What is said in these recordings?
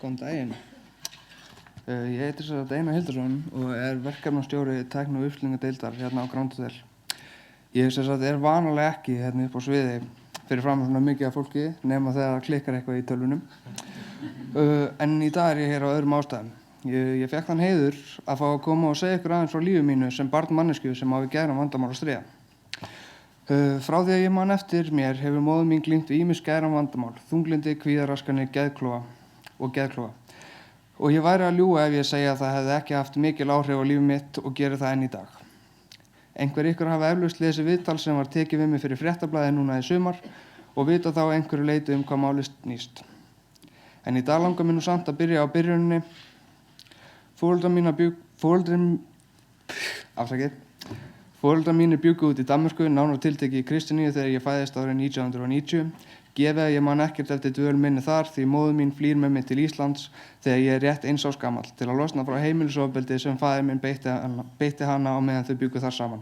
Góðan daginn. Ég heiti Einar Hildarsson og verkefnastjóri tækni- og uppfyllingadeildar hérna á Grand Hotel. Ég vanalega ekki hérna upp á sviði fyrir fram svona mikið af fólki nema þegar það klikkar eitthvað í tölvunum. En í dag ég hér á öðrum ástæðum. Ég fékk þann heiður að fá að koma og segja ykkur aðeins frá lífi mínu sem barn manneskju sem á við geðræn vandamál að stríða. Frá því að ég man eftir mér hefur móðir mín glímt við ýmis geðræn vandamál, þunglyndi, kvíðaraskanir, geðklofa. Og ég væri að ljúga ef ég segja að það hefði ekki haft mikil áhrif á líf mitt og gerir það enn í dag. Einhver ykkur hafa eflaust lesið viðtal sem var tekið við mig fyrir Fréttablaðið núna í sumar og vita þá einhverju leyti hvað málið snýst. En í dag langar mér nú samt að byrja á byrjuninni. Foreldrar mínir bjuggu út í Danmörku, nánar tiltekið í Kristiníu þegar ég fæðist árið 1990. Gefið að ég man ekkert eftir dvöl minni þar því móðir mín flýr með mig til Íslands þegar ég rétt 1 árs gamall til að losna frá heimilisofbeldi sem faðir minn beitti hana á meðan þau bjuggu þar saman.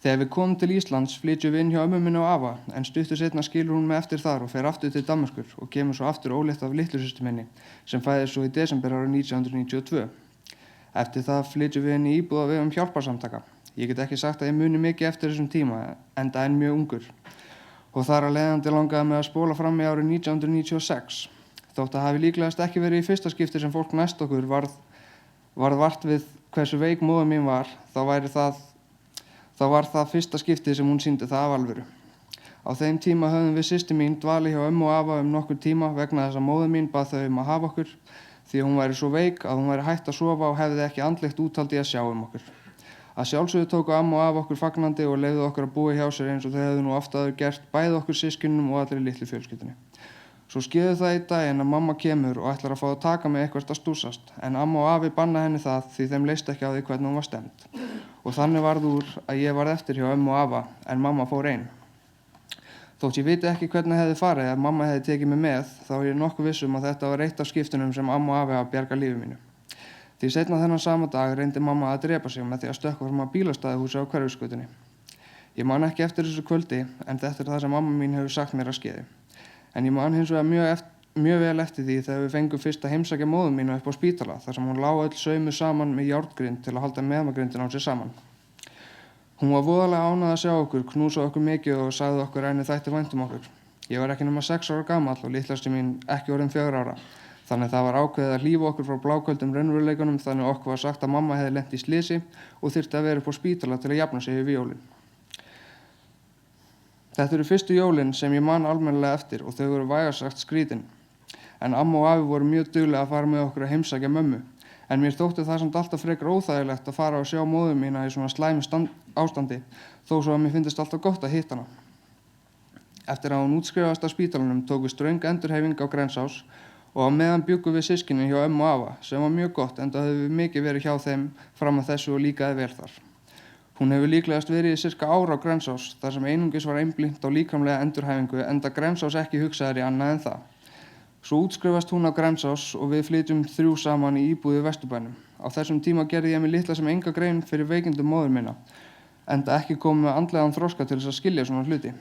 Þegar við komum til Íslands flytjum við inn hjá ömmu minni og afa en stuttu seinna skilur hún mig eftir þar og fer aftur til Danmerkur og kemur svo aftur ólétt af litlusystur minni sem fæðist svo í desember árið 1992. Eftir það flytjum við inn í íbúð á vegum hjálparsamtaka. Ég get ekki sagt að ég muni mikið eftir þessum tíma enda enn mjög ungur. Og þar að leiðandi langaði mig að spóla fram í árið 1996. Þótt að hafi líklegast ekki verið í fyrsta skipti sem fólk næst okkur varð vart við hversu veik móðir mín var, þá var það fyrsta skipti sem hún sýndi það af alvöru. Á þeim tíma höfðum við systir mín dvalið hjá ömmu og afa nokkur tíma vegna þess að móðir mín bað þau að hafa okkur því að hún væri svo veik að hún væri hætt að sofa og hefði ekki andlegt úthald í að sjá okkur. Að sjálfsögðu tóku amma og afa okkur fagnandi og leyfðu okkur að búa hjá sér eins og þau hefðu nú oft áður gert bæði okkur systkinum og allri litlu fjölskyldunni. Svo skeður það í daginn að mamma kemur og ætlar að fá að taka mig eitthvað að stúsast en amma og afi banna henni það því þeim leist ekki á því hvernig hún var stemd. Og þannig varð úr að ég varð eftir hjá ömmu og afa en mamma fór ein. Þótt ég viti ekki hvernig hefði farið ef mamma hefði tekið mig með þá er ég nokkuð viss að þetta var eitt af skiptunum sem amma og afi hafa bjargað lífi mínu. Því seinna þennan sama dag reyndi mamma að drepa sig með því að stökkva fram að bílastæðahúsi á Hverfisgötunni. Ég man ekki eftir þessu kvöldi en þetta er það sem mamma mín hefur sagt mér að skeiði. En ég man hins vegar mjög vel eftir því þegar við fengum fyrst að heimsækja móður mína upp á spítala þar sem hún lá öll saumuð saman með járngrind til að halda meðmagrindin á sér saman. Hún var voðalega ánægð að sjá okkur, knúsa okkur mikið og sagði okkur að henni þætti vænt okkur. Ég var ekki nema 6 ára gamall og litlasti mín ekki orðin 4 ára. Þannig það var ákveðið að hlífa okkur frá bláköldum raunveruleikunum þannig okkur var sagt að mamma hefði lent í slysi og þyrfti að vera upp á spítala til að jafna sig yfir jólin. Þetta eru fyrstu jólin sem ég man almennilega eftir og þau voru vægast sagt skrítin. En amma og afi voru mjög duglega að fara með okkur að heimsækja mömmu. En mér þótti það samt alltaf frekar óþægilegt að fara og sjá móður mína í svona slæmu ástandi þó svo að mér fyndist alltaf gott að hitta hana. Eftir að hún útskrifast af spítalanum tók við ströng endurhæfing á Grensás og á meðan bjuggum við systkinin hjá ömmu og afa sem var mjög gott enda höfum við mikið verið hjá þeim fram að þessu og líkaði vel þar. Hún hefur líklegast verið í sirka ára á Grensás þar sem einungis var einblínt á líkamlega endurhæfingu enda Grensás ekki hugsaðir í annað en það. Svo útskrifast hún á Grensás og við flytjum 3 saman í íbúð í Vesturbænum. Á þessum tíma gerði ég mig litla sem enga grein fyrir veikindum móður minna enda ekki komið með andlegan þroska til þess að skilja svona hluti.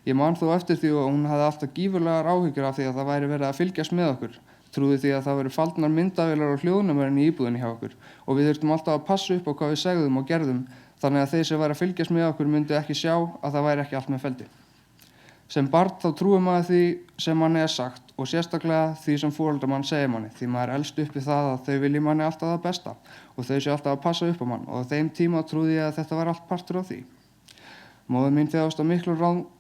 Ég man þó eftir því að hún hafði alltaf gífurlegar áhyggjur af því að það væri verið að fylgjast með okkur. Trúði því að það væri faldnar myndavélar á hljóðnumerinn í íbúðinni hjá okkur og við þurftum alltaf að passa upp á hvað við segðum og gerðum þannig að þeir sem væri að fylgjast með okkur myndu ekki sjá að það væri ekki allt með feldi. Sem barn þá trúir maður því sem manni er sagt og sérstaklega því sem foreldrar mann segir manni því maður elst upp við það að þau vilji manni alltaf það besta og þau sé alltaf að passa upp á mann og á þeim tíma trúði ég að þetta var allt partur af því. Móðir mín þjáðist af miklu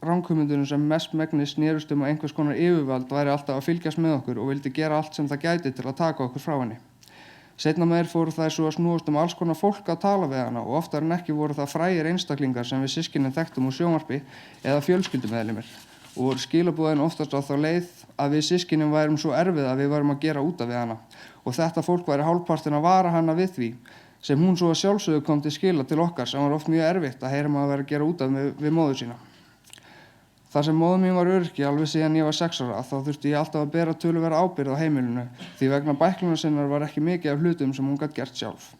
ranghugmyndunum sem mestmegnis snerust að einhvers konar yfirvald væri alltaf að fylgjast með okkur og vildi gera allt sem það gæti til að taka okkur frá henni. Seinna meir fóru þær svo að snúast alls konar fólk að tala við hana og oftar en ekki voru það frægir einstaklingar sem við systkinin þekktum úr sjónvarpi eða fjölskyldumeðlimir og voru skilaboðin oftast á þá leið að við systkinin værum svo erfið að við værum að gera út af við hana og þetta fólk væri hálfpartinn að vara hana við því sem hún svo að sjálfsögðu kom til skila til okkar sem var oft mjög erfitt að heyra maður vera að gera út af við móður sína. Þar sem móður mín var öryrki alveg síðan ég var 6 ára þá þurfti ég alltaf að bera töluverða ábyrgð á heimilinu því vegna bæklunar sinnar var ekki mikið af hlutum sem hún gat gert sjálf.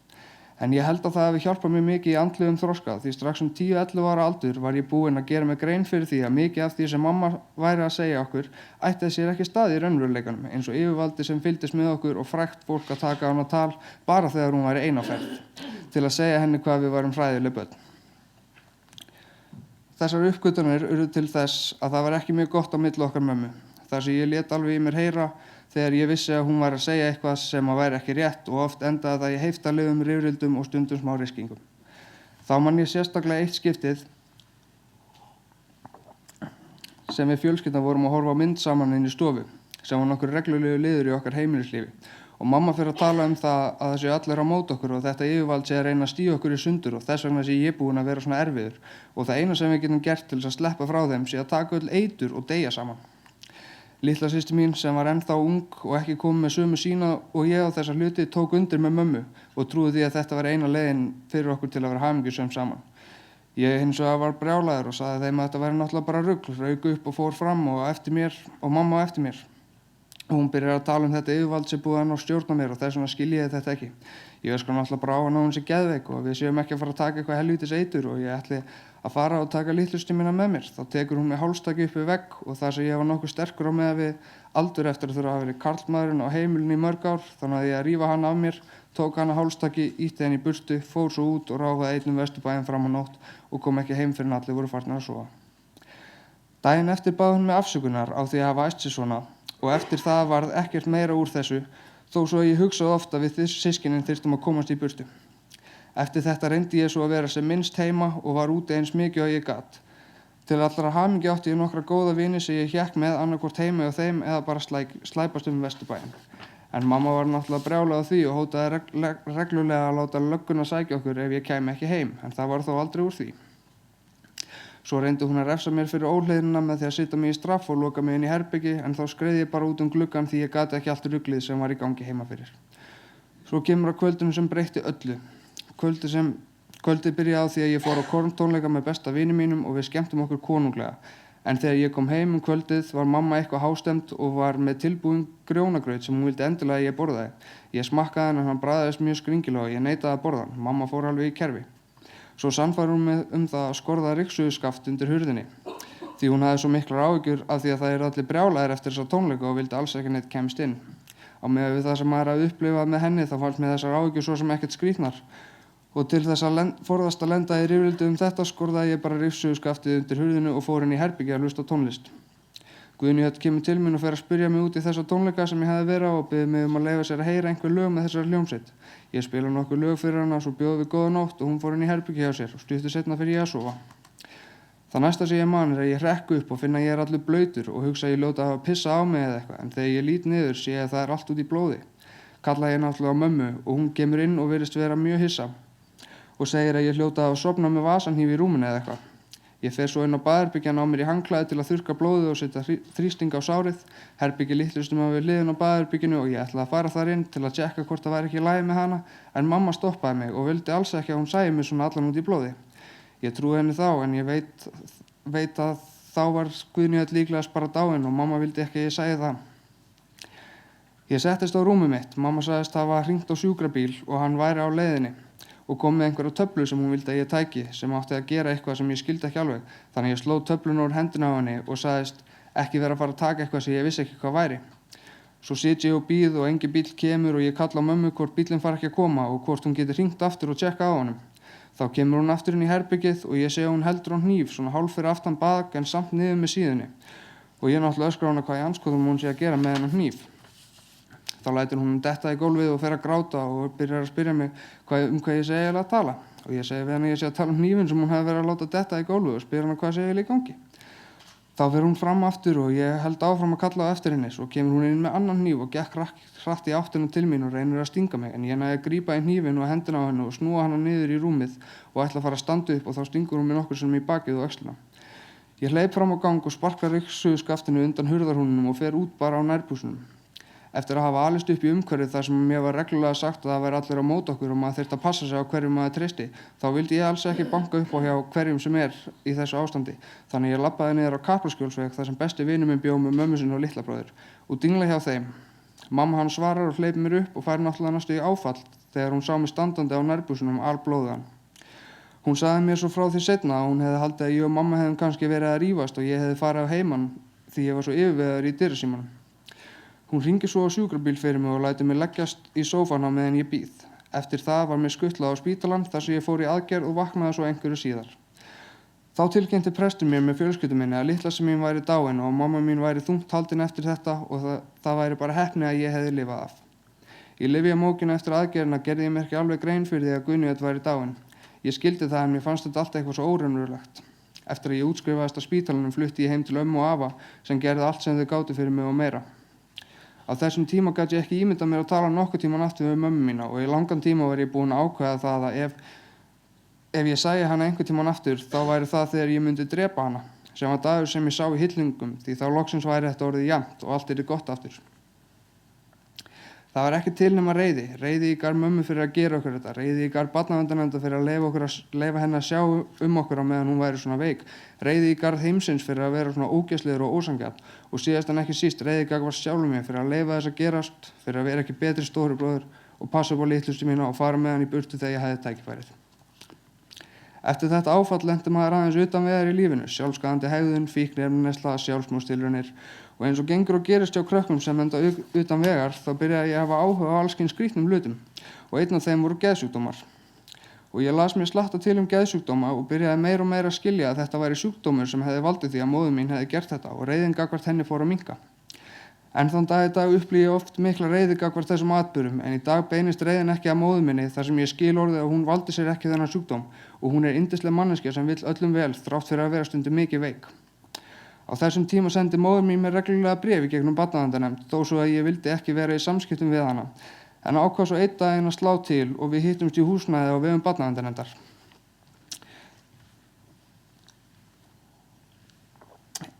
En ég held að það hafi hjálpað mér mikið í andlegum þroska því strax 10-11 ára aldur var ég búinn að gera mig grein fyrir því að mikið af því sem mamma væri að segja okkur ætti sér ekki stað í raunveruleikanum eins og yfirvaldi sem fylgdist með okkur og frægt fólk að taka hana á tal bara þegar hún væri ein á ferð til að segja henni hvað við værum hræðileg börn. Þessar uppgötvanir urðu til þess að það var ekki mjög gott á milli okkar mömmu. Þar sem ég lét alveg í mér heyra þegar ég vissi að hún væri að segja eitthvað sem að væri ekki rétt og oft endaði það í heiftarlegum rifrildum og stundum smá riskingum. Þá man ég sérstaklega eitt skiptið sem við fjölskyldan vorum að horfa á mynd saman inn í stofu sem var nokkur reglulegu liður í okkar heimilislífi og mamma fer að tala það að það séu allir á móti okkur og þetta yfirvald sé að reyna að stíga okkur í sundur og þess vegna sé ég búinn að vera svona erfiður og það eina sem við getum gert til þess að sleppa frá þeim sé að taka öll eitur og deyja saman. Litla systir mín sem var ennþá ung og ekki komið með sömu sína og ég á þessa hluti tók undir með mömmu og trúði því að þetta var eina leiðin fyrir okkur til að vera hamingjusöm saman. Ég hins vegar var brjálaður og sagði þeim að þetta væri náttúrulega bara rugl, rauk upp og fór fram og eftir mér og mamma á eftir mér. Og hún byrjar að tala þetta yfirvald sem búið að ná stjórna mér og þess vegna skilji ég þetta ekki. Ég öskra náttúrulega bara á hana hún sé geðveik og við séum ekki að fara að taka eitthvað helvítis eitur og ég ætli að fara og taka litlustu mína með mér. Þá tekur hún mig hálstaki upp við vegg og þar sem ég var nokkuð sterkur á með við aldur eftir að þurfa að hafa verið karlmaðurinn á heimilinu í mörg ár, þannig að ég að rífa hana af mér, tók hana hálstaki, ýtti henni í burtu, fór svo út og ráfaði einn Vesturbæinn fram á nótt og kom ekki heim fyrr en allir voru farnir að sofa. Daginn eftir bað hún mig afsökunar á því að hafa æst sig svona og eftir það varð ekkert meira úr þessu, þó svo ég hugsaði ofta við systkinin þyrftum að komast í burtu. Eftir þetta reyndi ég svo að vera sem minnst heima og var úti eins mikið og ég gat. Til allra hamingju átti ég nokkra góða vini sem ég hékk með annarkvort heima hjá þeim eða bara slæpast Vesturbæinn. En mamma var náttúrulega brjálað á því og hótaði reglulega að láta lögguna sækja okkur ef ég kæmi ekki heim, en það var þó aldrei úr því. Svo reyndi hún að refsa mér fyrir óhlýðnina með því að setja mig í straff og loka mig inn í herbyggi en þá skreið ég bara út gluggann því ég gat ekki allt ruglið sem var í gangi heima fyrir. Svo kemur að kvöldinu sem breytti öllu. Kvöldið byrjaði á því að ég fór á korntónleika með besta vini mínum og við skemmtum okkur konunglega. En þegar ég kom heim kvöldið var mamma eitthvað hástemd og var með tilbúinn grjónagraut sem hún vildi endilega að ég borðaði. Ég smakkaði hann og hann bragðaðist mjög skringilega og ég neitaði að borða hann. Mamma fór alveg í kerfi. Svo sannfærir hún mig það að skorða ryksuguskaft undir hurðinni því hún hafði svo miklar áhyggjur af því að það eru allir brjálaðir eftir þessa tónleika og vildi alls ekki neitt kemst inn. Á meðan við það sem maður hafði upplifað með henni þá fannst mér þessar áhyggjur svo sem ekkert skrýtnar og til þess að forðast að lenda í rifrildi þetta skorðaði ég bara ryksuguskaftið undir hurðinu og fór inn í herbyggi að hlusta á tónlist. Guðni kemur til mín og fer að spyrja mig út í þessa tónleika sem ég hefði verið á og biður mig að leyfa sér að heyra einhver lög með þessari hljómsveit. Ég spila nokkur lög fyrir hana, svo bjóðum við góða nótt og hún fór inn í herbyggi hjá sér og stuttu seinna fyrir ég að sofa. Það næsta sem ég man að ég hrekk upp og finna að ég allur blautur og hugsa að ég ljóti að hafa pissa á mig eða eitthvað, en þegar ég lít niður sé ég að það allt út í blóði. Kalla ég náttúrulega á mömmu og hún kemur inn og virðist vera mjög hissa og segir að ég hljóti að hafa sofnað með vasanhníf í rúminu eða eitthvað. Ég fer svo inn á baðherbergið á mér í handklæði til að þurrka blóðið og setja þrýsting á sárið. Herbergið litlustum við hliðina á baðherberginu og ég ætlaði að fara þar inn til að tjekka hvort það væri ekki í lagi með hana, en mamma stoppaði mig og vildi alls ekki að hún sæi mig svona allan út í blóði. Ég trúi henni þá, en ég veit að þá var Guðni líklegast bara dáin og mamma vildi ekki að ég sæi það. Ég settist á rúmið mitt. Mamma sagðist hafa hringt á sjúkrabíl og hann væri á leiðinni og kom með einhverja töflu sem hún vildi að ég tæki sem átti að gera eitthvað sem ég skildi ekki alveg. Þannig ég sló töfluna úr hendina á henni og sagðist ekki vera að fara að taka eitthvað sem ég vissi ekki hvað væri. Svo sit ég og bíð og engin bíll kemur og ég kalla á mömmu hvort bíllinn fari ekki að koma og hvort hún geti hringt aftur og tjekka á honum. Þá kemur hún aftur inn í herbergið og ég sé að hún heldur á hníf svona hálf fyrir aftan bak en samt niður með síðunni. Og ég náttúrulega öskra á hana hvað í andskotnum hún sé að gera með hennan hníf. Þá lætur hún detta í gólfið og fer að gráta og byrjar að spyrja mig hvað ég segi eiginlega að tala. Og ég segi við henni að ég sé að tala hnífinn sem hún hefði verið að láta detta í gólfið og spyr hana hvað segi eiginlega í gangi. Þá fer hún fram aftur og ég held áfram að kalla á eftir henni. Svo kemur hún inn með annan hníf og gekk hratt í áttina til mín og reynir að stinga mig. En ég næði að grípa í hnífinn og hendina á henni og snúa hana niður í rúmið og ætla að fara að standa upp og þá stingur hún mig nokkur sinnum í bakið og öxlina. Ég hleyp fram á gang og sparka ryksuguskaftinu undan hurðarhúninum og fer út bara á nærbúsunum. Eftir að hafa alist upp í umhverfið þar sem mér var reglulega sagt að það væri allir á móti okkur og maður þyrfti að passa sig á hverjum maður treysti, þá vildi ég alls ekki banka upp á hjá hverjum sem í þessu ástandi. Þannig ég labbaði niður á Kaplaskjólsveg þar sem besti vinur minn bjó með mömmu sinni og litla bróður og dingla hjá þeim. Mamma hann svarar og hleypir mér upp og fær náttúrulega næstu í áfall þegar hún sá mig standandi á nærbuxunum alblóðugan. Hún sagði mér svo frá því seinna að hún hefði haldið að ég og mamma hefðum kannski verið að rífast og ég hefði farið á heiman því ég var svo yfirvegaður í dyrasímanum. Hún hringir svo á sjúkrabíl fyrir mig og lætur mig leggjast í sófana meðan ég bíð. Eftir það var mér skutlað á spítalann þar sem ég fór í aðgerð og vaknaði svo einhverju síðar. Þá tilkynnti prestur mér með fjölskyldu minni að litlasystir mín væri dáin og mamma mín væri þungt haldin eftir þetta og það væri bara heppni að ég hefði lifað af. Í lyfjamókinu eftir aðgerðina gerði ég mér ekki alveg grein fyrir því að Gunnjótt væri dáin. Ég skildi það en mér fannst þetta allt eitthvað svo óraunverulegt. Eftir að ég útskrifaðist á spítalanum flutti ég heim til ömmu og afa sem gerði allt sem þau gátu fyrir mig og meira. Á þessum tíma gat ég ekki ímyndað mér að tala nokkuð tíman aftur við mömmu mína og í langan tíma var ég búinn að ákveða það að ef ég sæi hana einhvern tíman aftur þá væri það þegar ég myndi drepa hana, sem var dagur sem ég sá í hillingum því þá loksins væri þetta orðið jafnt og allt yrði gott aftur. Það var ekki til nema reiði í garð mömmu fyrir að gera okkur þetta, reiði í garð barnaverndarnefndar fyrir að leyfa henni að sjá okkur á meðan hún væri svona veik, reiði í garð heimsins fyrir að vera svona ógeðslegur og ósanngjarn og síðast en ekki síst reiði í garð sjálfum mér fyrir að leyfa þess að gerast, fyrir að vera ekki betri stóri bróðir og passa upp á litlustu mína og fara með hann í burtu þegar ég hefði tækifærið. Eftir þetta áfall lenti maður aðeins utan vegar í lífinu, sjálfskaðandi hegðun, fíkniefnaneysla, sjálfsmorðstilraunir og eins og gengur og gerist hjá krökkum sem enda utan vegar þá byrjaði ég að hafa áhuga á alls kyns skrýtnum hlutum og einn af þeim voru geðsjúkdómar. Og ég las mér slatta til geðsjúkdóma og byrjaði meira og meira að skilja að þetta væri sjúkdómur sem hefði valdið því að móðir mín hefði gert þetta og reiðin gagnvart henni fór að minnka. En þann dag í dag upplýði ég oft mikla reiði gagnvart þessum atburðum en í dag beinist reiðin ekki að móður minni þar sem ég skil orðið að hún valdi sér ekki þennan sjúkdóm og hún er yndisleg manneskja sem vill öllum vel þrátt fyrir að vera stundum mikið veik. Á þessum tíma sendi móður mín mér reglulega bréf í gegnum barnaverndarnefnd þó svo að ég vildi ekki vera í samskiptum við hana en ákvað svo einn daginn að slá til og við hittumst í húsnæði á vegum barnaverndarnefndar.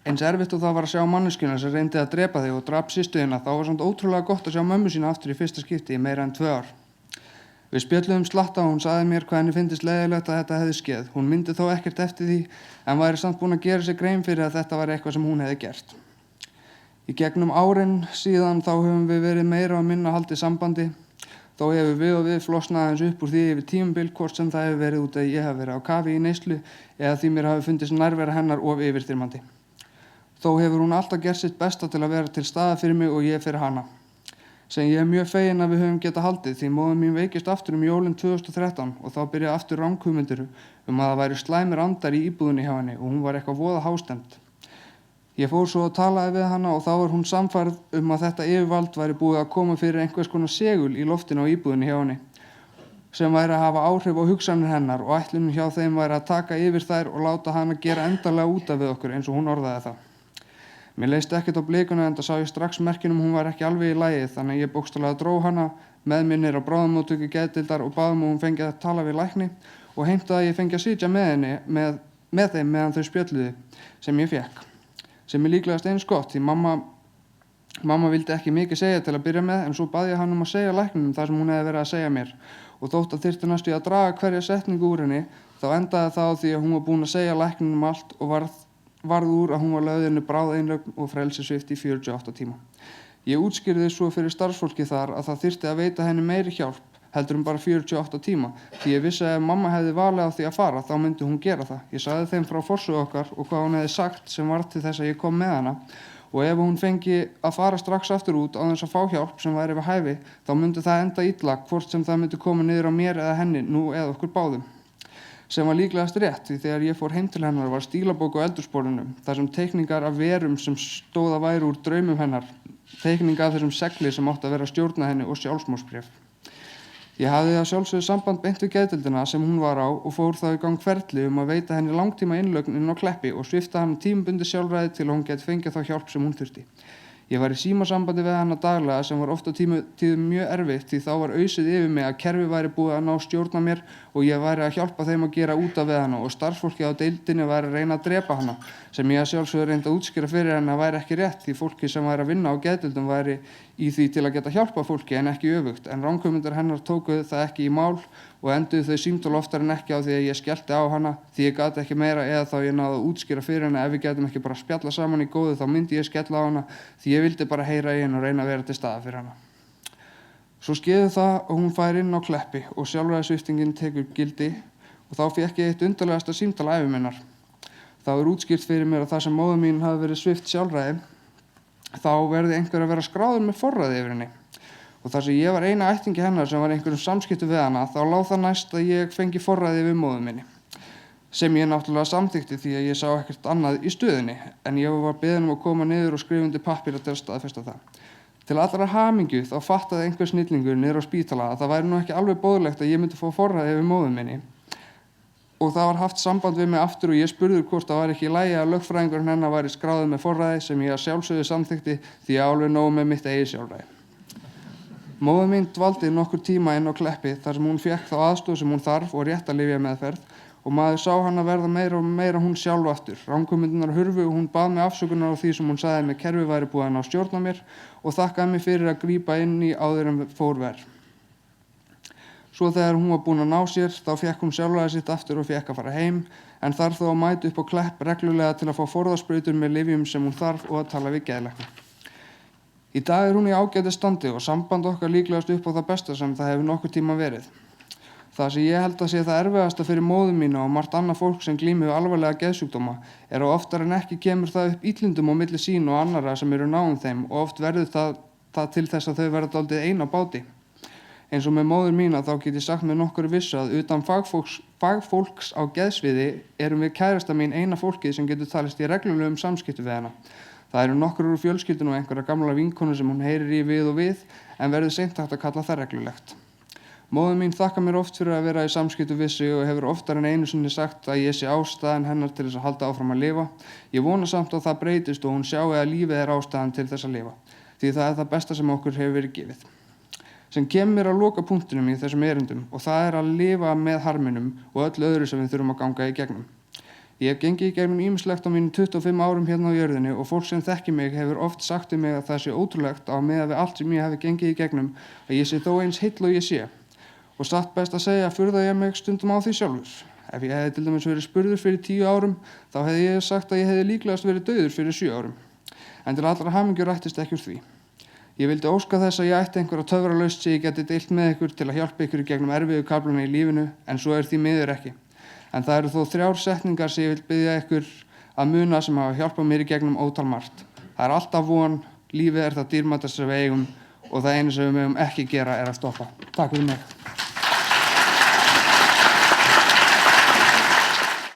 Eins erfitt og það var að sjá manneskjuna sem reyndi að drepa þig og drap systur þína þá var samt ótrúlega gott að sjá mömmu sína aftur í fyrsta skipti í meira en 2 ár. Við spjölluðum slatta og hún sagði mér hvað henni fyndist leiðilegt að þetta hefði skeð. Hún myndi þó ekkert eftir því en væri samt búin að gera sér grein fyrir að þetta var eitthvað sem hún hefði gert. Í gegnum árin síðan þá höfum við verið meira og minna haldið sambandi. Þó hefur við og við flosnað aðeins upp úr því yfir tímabil hvort sem það hefur verið út að ég hafi verið á kafi í neyslu eða því mér hafi fundist nærvera hennar of yfirþyrmandi. Þó hefur hún alltaf gert sitt besta til að vera til staðar fyrir mig og ég fyrir hana. Sem ég er mjög feginn að við höfum getað haldið því móðir mín veikist aftur jólin 2013 og þá byrjaði aftur ranghugmyndir að það væri slæmir andar í íbúðinni hjá henni og hún var eitthvað voða hástemd. Ég fór svo að talaði við hana og þá var hún sannfærð að þetta yfirvald væri búið að koma fyrir einhvers konar segul í loftinu á íbúðinni hjá henni sem væri að hafa áhrif á hugsanir hennar og ætlunin hjá þeim væri að taka yfir þær og láta hana gera endanlega út af við okkur eins og hún orðaði það. Mér leist ekkert á blikuna enda sá ég strax merkinum hún var ekki alveg í lagi þannig að ég bókstaflega dró hana með mér niður á bráðamóttöku geðdeildar og bað hún fengi að tala við lækni og heimtaði að ég fengi að sitja með henni með þeim meðan þau spjölluðu sem ég fékk. Sem er líklegast eins gott því mamma vildi ekki mikið segja til að byrja með en svo bað ég hann að segja lækninum það sem hún hefði verið að segja mér og þótt að þyrfti næstu að draga hverja setningu úr henni þá endaði það á því að hún var búin að segja lækninum allt og varð úr að hún var lögðinni bráðeinlögn og frelsissvipt í 48 tíma. Ég útskýrði svo fyrir starfsfólki þar að það þyrfti að veita henni meiri hjálp heldur bara 48 tíma því ég vissi að ef mamma hefði valið á því að fara þá myndi hún gera það. Ég sagði þeim frá forsögu okkar og hvað hún hefði sagt sem var til þess að ég kom með hana og ef hún fengi að fara strax aftur út á þess að fá hjálp sem væri við hæfi þá myndi það enda illa hvort sem það myndi koma niður á mér eða henni nú eða okkur báðum. Sem var líklegast rétt því þegar ég fór heim til hennar var stílabók á eldhúsborðinu þar sem teikningar af verum sem stóða væri úr draumum hennar, teikningar af þessum segli sem átti að vera að stjórna henni og sjálfsmorðsbréf. Ég hafði að sjálfsögðu samband beint við geðdeildina sem hún var á og fór þá í gang ferli að veita henni langtíma innlögn inn á Kleppi og svipta hann tímabundið sjálfræði til að hún geti fengið þá hjálp sem hún þurfti. Ég var í símasambandi við hana daglega sem var oft á tíðum mjög erfitt því þá var ausið yfir mig að kerfi væri búið að ná stjórna mér og ég væri að hjálpa þeim að gera út af við hana og starfsfólki á deildinni væri að reyna að drepa hana sem ég að sjálfsögðu reyndi að útskýra fyrir henni að væri ekki rétt því fólki sem væri að vinna á geðdeildum væri í því til að geta hjálpa fólki en ekki öfugt en ranghugmyndir hennar tókuðu það ekki í mál og enduðu þau símtal oftar en ekki á því að ég skellti á hana því ég gat ekki meira eða þá ég náði að útskýra fyrir henni ef við getum ekki bara spjalla saman í góðu þá myndi ég skella á hana því ég vildi bara heyra í henni og reyna að vera til staðar fyrir hana. Svo skeði það og hún fær inn á Kleppi og sjálfræðissviptingin tekur gildi og þá fékk ég eitt undarlegasta símtal ævi minnar. Þá útskýrt fyrir mér að það sem móðir mín hafi verið svipt sjálfræði, þá verði einhver að vera skráður með forræði yfir henni. Og þar sem ég var eina ættingi hennar sem var einhverjum samskiptum við hana, þá lá það næst að ég fengi forræði yfir móður minni. Sem ég náttúrulega samþykkti því að ég sá ekkert annað í stöðunni, en ég var beðin að koma niður og skrifa undir pappíra til að staðfesta það. Til allra hamingju þá fattaði einhver snillingur niður á spítala að það væri nú ekki alveg boðlegt að ég myndi fá forræði yfir móður minni. Og það var haft samband við mig aftur og ég spurði hvort það væri ekki í lagi að lögfræðingurinn hennar væri skráður með forræði sem ég að sjálfsögðu samþykkti því ég alveg nóg með mitt eigið sjálfræði. Móðir mín dvaldi nokkur tíma inn á Kleppi þar sem hún fékk þá aðstoð sem hún þarf og rétta lyfjameðferð og maður sá hana verða meira og meira hún sjálf aftur. Ranghugmyndirnar hurfu og hún bað mig afsökunar á því sem hún sagði með kerfi væri búið að ná stjórn á mér og þakkaði mig fyrir að grípa inn í áður en fór verr. Svo þegar hún var búin að ná sér þá fékk hún sjálfræði sitt aftur og fékk að fara heim en þarf þó að mæta upp á Klepp reglulega til að fá forðasprautur með lyfjum sem hún þarf og að tala við geðlækni. Í dag hún í ágætis standi og samband okkar líklegast upp á það besta sem það hefur nokkur tíma verið. Það sem ég held að sé það erfiðasta fyrir móður mína og margt annað fólk sem glímir við alvarlega geðsjúkdóma er að oftar en ekki kemur það upp illindum á milli sín og annarra sem eru náum þeim og oft verður það til þess að þau verða dálítið ein á báti. Eins og með móður mína þá get ég sagt með nokkur vissu að utan fagfólks á geðsviði erum við kærasta mín eina fólkið sem getur talist í reglulegum samskiptum við hana. Það eru nokkur úr fjölskyldunni og einhverja gamla vinkonu sem hún heyrir í við og við en verður seint hægt að kalla það reglulegt. Móðir mín þakkar mér oft fyrir að vera í samskiptum við sig og hefur oftar en einu sinni sagt að ég sé ástæðan hennar til þess að halda áfram að lifa. Ég vona samt að það breytist og hún sjái að lífið er ástæðan til þess að lifa, því það er það besta sem okkur hefur verið gefið. Sem kemur mér að loka punktinum í þessum erindum og það er að lifa með harminum og öllu öðru sem við þurfum að ganga í gegnum. Ég hef gengið í gegnum ýmislegt á mínum 25 árum hérna á jörðinni og fólk sem þekkir mig hefur oft sagt við mig að það sé ótrúlegt á meðan við allt sem ég hef gengið í gegnum að ég sé þó eins heill og ég sé. Og satt best að segja furða ég mig stundum á því sjálfur. Ef ég hefði til dæmis verið spurður fyrir 10 árum þá hefði ég sagt að ég hefði líklegast verið dauður fyrir 7 árum. En til allra hamingju rættist ekki úr því. Ég vildi óska þess að ég ætti einhverja töfralausn sem ég geti deilt með ykkur til að hjálpa ykkur í gegnum erfiðu kaflana í lífinu en svo er því miður ekki. En það eru þó 3 setningar sem ég vil biðja ykkur að muna sem hafa hjálpað mér í gegnum ótal margt. Það er alltaf von, lífið er það dýrmætasta sem við eigum og það einu sem við megum ekki gera er að stoppa. Takk fyrir mig.